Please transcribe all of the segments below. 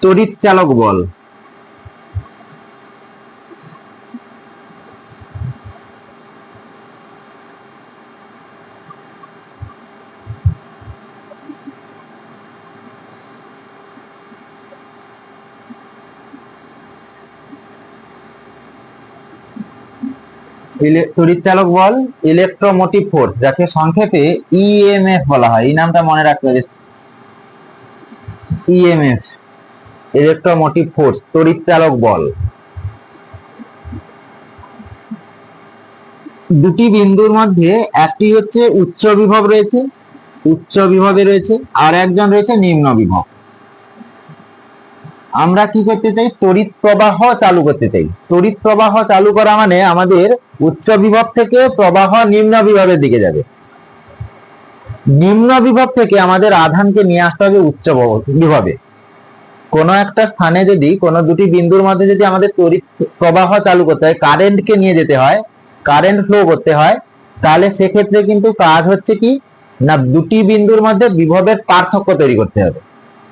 তড়িৎ চালক বল। তড়িৎ চালক বল ইলেকট্রোমোটিভ ফোর্স, যাকে সংক্ষেপে ইএমএফ বলা হয়। এই নামটা মনে রাখতে হবে, ইএমএফ, ইলেকট্রোমোটিভ ফোর্স, তড়িৎ চালক বল। দুটি বিন্দুর মধ্যে একটি হচ্ছে উচ্চ বিভব রয়েছে, উচ্চ বিভবে রয়েছে, আর একজন রয়েছে নিম্ন বিভব। আমরা কি করতে চাই? তড়িৎ প্রবাহ চালু করতে চাই। তড়িৎ প্রবাহ চালু করা মানে আমাদের উচ্চ বিভব থেকে প্রবাহ নিম্ন বিভবের দিকে যাবে, নিম্ন বিভব থেকে আমাদের আধানকে নিয়ে আসতে হবে উচ্চ বিভবে। কোনো একটা স্থানে যদি কোনো দুটি বিন্দুর মধ্যে যদি আমাদের তড়িৎ প্রবাহ চালু করতে হয়, কারেন্টকে নিয়ে যেতে হয়, কারেন্ট ফ্লো করতে হয়, তাহলে সেক্ষেত্রে কিন্তু কাজ হচ্ছে কি না, দুটি বিন্দুর মধ্যে বিভবের পার্থক্য তৈরি করতে হবে।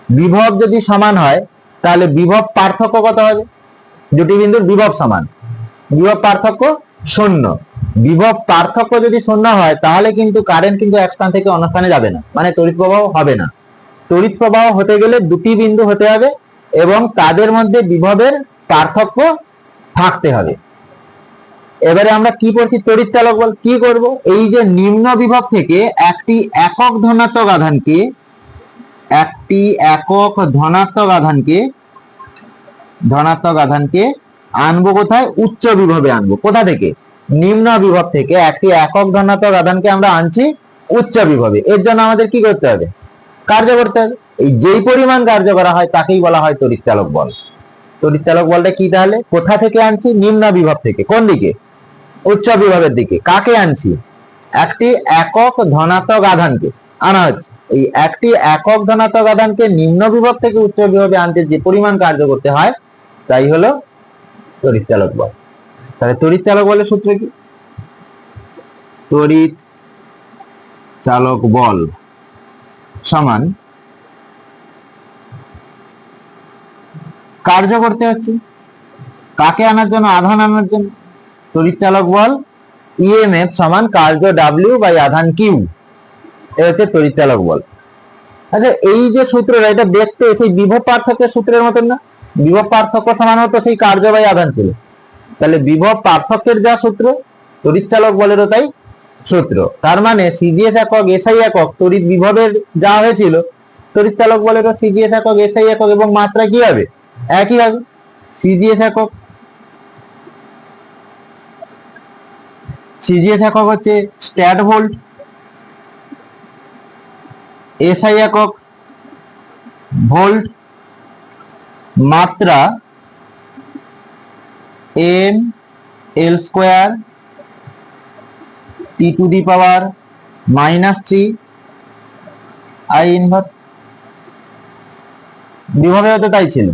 বিভব যদি সমান হয় তাহলে বিভব পার্থক্য কত হবে? দুটি বিন্দুর বিভব সমান, বিভব পার্থক্য শূন্য। বিভব পার্থক্য যদি শূন্য হয় তাহলে কিন্তু কারেন্ট কিন্তু এক স্থান থেকে অন্য স্থানে যাবে না, মানে তড়িৎ প্রবাহ হবে না। তড়িৎ প্রবাহ হতে গেলে দুটি বিন্দু হতে হবে এবং তাদের মধ্যে বিভবের পার্থক্য থাকতে হবে। এবারে আমরা কি করছি? তড়িৎ চালক বল কি করব? এই যে নিম্ন বিভব থেকে একটি একক ধনাত্মক আধানকে, একটি একক ধনাত্মক আধানকে আনবো কোথায়? উচ্চ বিভবে আনবো। কোথা থেকে? নিম্ন বিভব থেকে একটি একক ধনাত্মক আধানকে আমরা আনছি উচ্চ বিভবে। এর জন্য আমাদের কি করতে হবে? কার্য করতে হবে। এই যেই পরিমাণ কার্য করা হয় তাকেই বলা হয় তড়িৎ চালক বল। তড়িৎ চালক বলটা কি তাহলে? কোথা থেকে আনছি? নিম্ন বিভব থেকে। কোন দিকে? উচ্চ বিভবের দিকে। কাকে আনছি? একটি একক ধনাত্মক আধানকে আনা হচ্ছে। এই একটি একক ধনাত্মক আধানকে নিম্ন বিভব থেকে উচ্চ বিভবে আনতে যে পরিমাণ কার্য করতে হয় তাই হলো তড়িৎ চালক বল। তাহলে তড়িৎ চালক বলের সূত্র কি? তড়িৎ চালক বল সমান কার্য করতে হচ্ছে কাকে আনার জন্য? আধান আনার জন্য। তড়িৎ চালক বল ইএমএফ সমান কার্য ডাব্লিউ বাই আধান কিউ, এটা হচ্ছে তড়িৎ চালক বল। আচ্ছা, এই যে সূত্রটা, এটা দেখতে সেই বিভব পার্থক্যের সূত্রের মতন না? বিভব পার্থক্য সমান হতো সেই কার্য বাই আধান ছিল। তাহলে বিভব পার্থক্যের যা সূত্র, তড়িৎ চালক বলেরও তাই সূত্র। তার মানে সিজিএস একক, এসআই একক, তড়িৎ বিভবের যা হয়েছিল তড়িৎ চালক বলেরও সিজিএস একক, এসআই একক এবং মাত্রা কি হবে? একই হবে। সিজিএস একক, হচ্ছে স্ট্যাট ভোল্ট, এসআই একক ভোল্ট, মাত্রা M L square T to the power -3 I inverse. বিভবে হতে তাই ছিল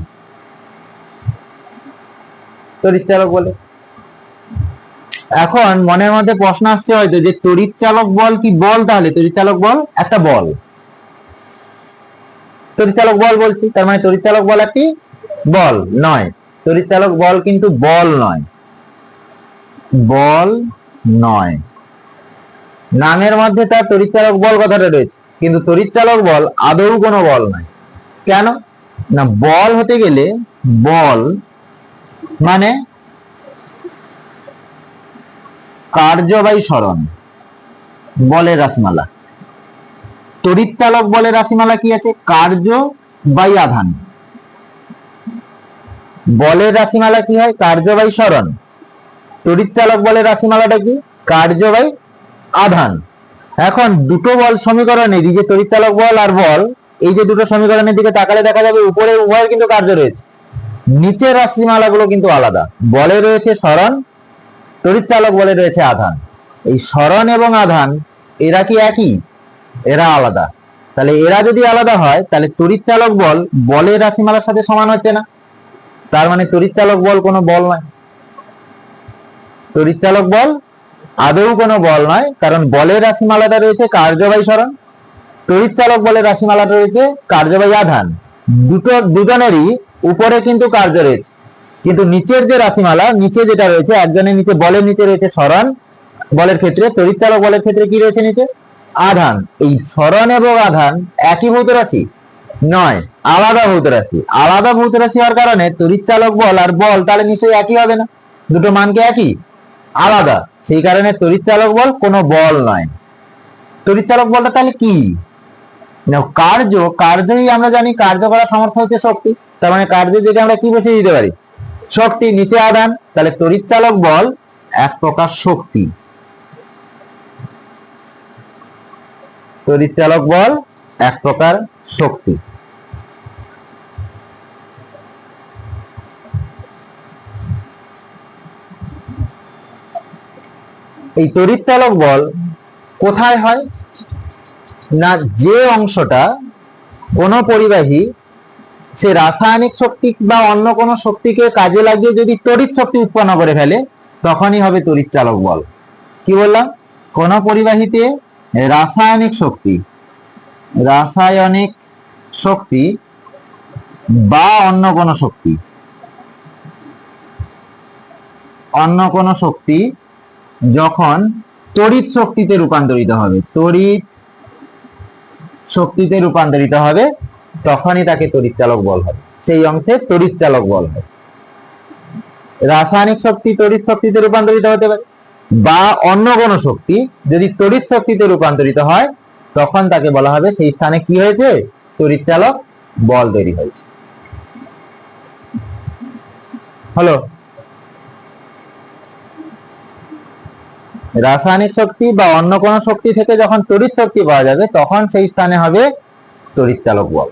তড়িৎ চালক বলে। এখন মনের মধ্যে প্রশ্ন আসছে হয়তো যে তড়িৎ চালক বল কি বল? তাহলে তড়িৎ চালক বল একটা বল। তড়িৎ চালক বল বলছি, তার মানে তড়িৎ চালক বল একটি বল নয়। তড়িৎ চালক বল কিন্তু বল নয়, বল নয়। নামের মধ্যে তার তড়িৎ চালক বল কথাটা রয়েছে, কিন্তু তড়িৎ চালক বল আদৌ কোনো বল নয়। কেন না? বল হতে গেলে, বল মানে কার্য বাই সরণ, বলের রাশিমালা। তড়িৎ চালক বলের রাশিমালা কি আছে? কার্য বাই আধান। বলের রাশিমালা কি হয়? কার্য বাই সরণ। তড়িৎ চালক বলের রাশিমালাটা কি? কার্য বাই আধান। এখন দুটো বল সমীকরণে, এই যে তড়িৎ চালক বল আর বল, এই যে দুটো সমীকরণের দিকে তাকালে দেখা যাবে উপরে উভয়ের কিন্তু কার্য রয়েছে, নিচের রাশিমালাগুলো কিন্তু আলাদা। বলে রয়েছে সরণ, তড়িৎ চালক বলে রয়েছে আধান। এই সরণ এবং আধান এরা কি একই? এরা আলাদা। তাহলে এরা যদি আলাদা হয় তাহলে তড়িৎ চালক বল বলের রাশিমালার সাথে সমান হচ্ছে না। তার মানে তড়িৎ চালক বল কোনো বল নয়। তড়িৎ চালক বল আদৌ কোনো বল নয়, কারণ বলের রাশিমালাটা রয়েছে কার্য বাই সরণ, তড়িৎ চালক বলের রাশিমালাটা রয়েছে কার্য বাই আধান। দুজনেরই উপরে কিন্তু কার্য রয়েছে, কিন্তু নিচের যে রাশিমালা, নিচে যেটা রয়েছে, একজনের নিচে বলের নিচে রয়েছে সরণ বলের ক্ষেত্রে, তড়িৎচালক বলের ক্ষেত্রে কি রয়েছে নিচে? আধান। এই সরণ এবং আধান একই ভৌত রাশি নয়, আলাদা ভৌত রাশি। আলাদা ভৌত রাশি হওয়ার কারণে তড়িৎচালক বল আর বল তাহলে নিশ্চয়ই একই হবে না, দুটো মান কি একই? আলাদা। সেই কারণে তড়িৎচালক বল কোনো বল নয়। তড়িৎচালক বলটা তাহলে কি? কার্য। কার্যই আমরা জানি, কার্য করার সামর্থ্য হচ্ছে শক্তি। তার মানে কার্য যেটা আমরা কি বসিয়ে দিতে পারি? শক্তি। নিচে আধান, তাহলে তড়িৎচালক বল এক প্রকার শক্তি। তড়িৎচালক বল এক প্রকার শক্তি। এই তড়িৎচালক বল কোথায় হয় না, যে অংশটা কোনো পরিবাহী সে রাসায়নিক শক্তি বা অন্য কোনো শক্তিকে কাজে লাগিয়ে যদি তড়িৎ শক্তি উৎপন্ন করে ফেলে, তখনই হবে তড়িৎচালক বল। কি বললাম? কোন পরিবাহীতে রাসায়নিক শক্তি বা অন্য কোনো শক্তি যখন তড়িৎ শক্তিতে রূপান্তরিত হবে, তখনই তাকে তড়িৎচালক বল হবে, সেই অংশে তড়িৎচালক বল হবে। রাসায়নিক শক্তি তড়িৎ শক্তিতে রূপান্তরিত হতে পারে, বা অন্য কোনো শক্তি যদি তড়িৎ শক্তিতে রূপান্তরিত হয়, তখন তাকে বলা হবে সেই স্থানে কি হয়েছে? তড়িৎচালক বল তৈরি হয়েছে। হলো? রাসায়নিক শক্তি বা অন্য কোনো শক্তি থেকে যখন তড়িৎ শক্তি পাওয়া যাবে, তখন সেই স্থানে হবে তড়িৎচালক বল।